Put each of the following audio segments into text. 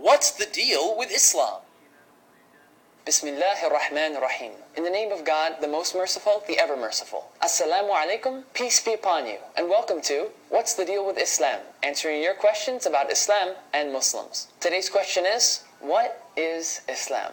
What's the deal with Islam? Bismillahir Rahmanir Rahim. In the name of God, the most merciful, the ever merciful. Assalamu alaikum, peace be upon you, and welcome to What's the Deal with Islam? Answering your questions about Islam and Muslims. Today's question is, what is Islam?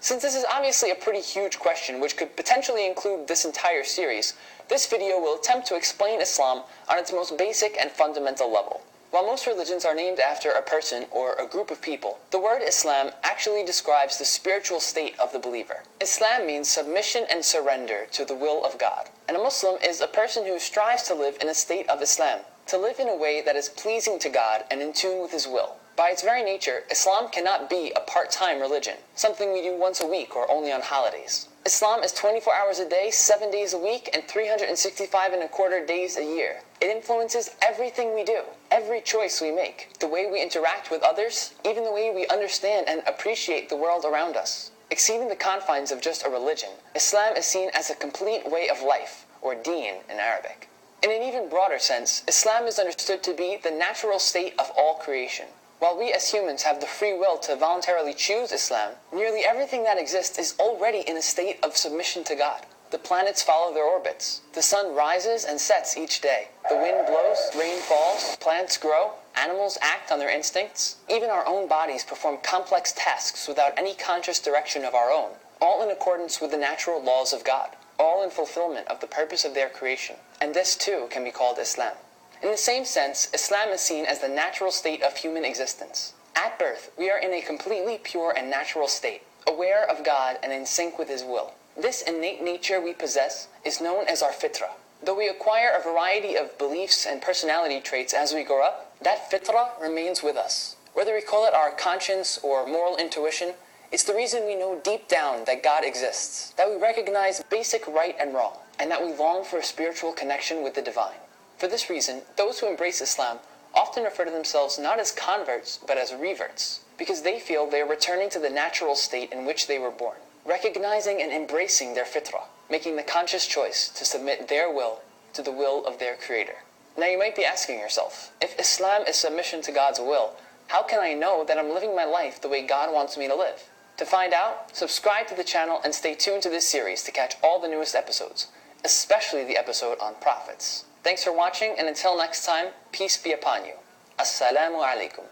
Since this is obviously a pretty huge question which could potentially include this entire series, this video will attempt to explain Islam on its most basic and fundamental level. While most religions are named after a person or a group of people, the word Islam actually describes the spiritual state of the believer. Islam means submission and surrender to the will of God. And a Muslim is a person who strives to live in a state of Islam, to live in a way that is pleasing to God and in tune with His will. By its very nature, Islam cannot be a part-time religion, something we do once a week or only on holidays. Islam is 24 hours a day, 7 days a week, and 365 days a year. It influences everything we do, every choice we make, the way we interact with others, even the way we understand and appreciate the world around us. Exceeding the confines of just a religion, Islam is seen as a complete way of life, or deen in Arabic. In an even broader sense, Islam is understood to be the natural state of all creation. While we as humans have the free will to voluntarily choose Islam, nearly everything that exists is already in a state of submission to God. The planets follow their orbits. The sun rises and sets each day. The wind blows, rain falls, plants grow, animals act on their instincts. Even our own bodies perform complex tasks without any conscious direction of our own, all in accordance with the natural laws of God, all in fulfillment of the purpose of their creation. And this too can be called Islam. In the same sense, Islam is seen as the natural state of human existence. At birth, we are in a completely pure and natural state, aware of God and in sync with His will. This innate nature we possess is known as our fitrah. Though we acquire a variety of beliefs and personality traits as we grow up, that fitrah remains with us. Whether we call it our conscience or moral intuition, it's the reason we know deep down that God exists, that we recognize basic right and wrong, and that we long for a spiritual connection with the divine. For this reason, those who embrace Islam often refer to themselves not as converts, but as reverts, because they feel they are returning to the natural state in which they were born, recognizing and embracing their fitrah, making the conscious choice to submit their will to the will of their Creator. Now you might be asking yourself, if Islam is submission to God's will, how can I know that I'm living my life the way God wants me to live? To find out, subscribe to the channel and stay tuned to this series to catch all the newest episodes, especially the episode on prophets. Thanks for watching, and until next time, peace be upon you. Assalamu alaikum.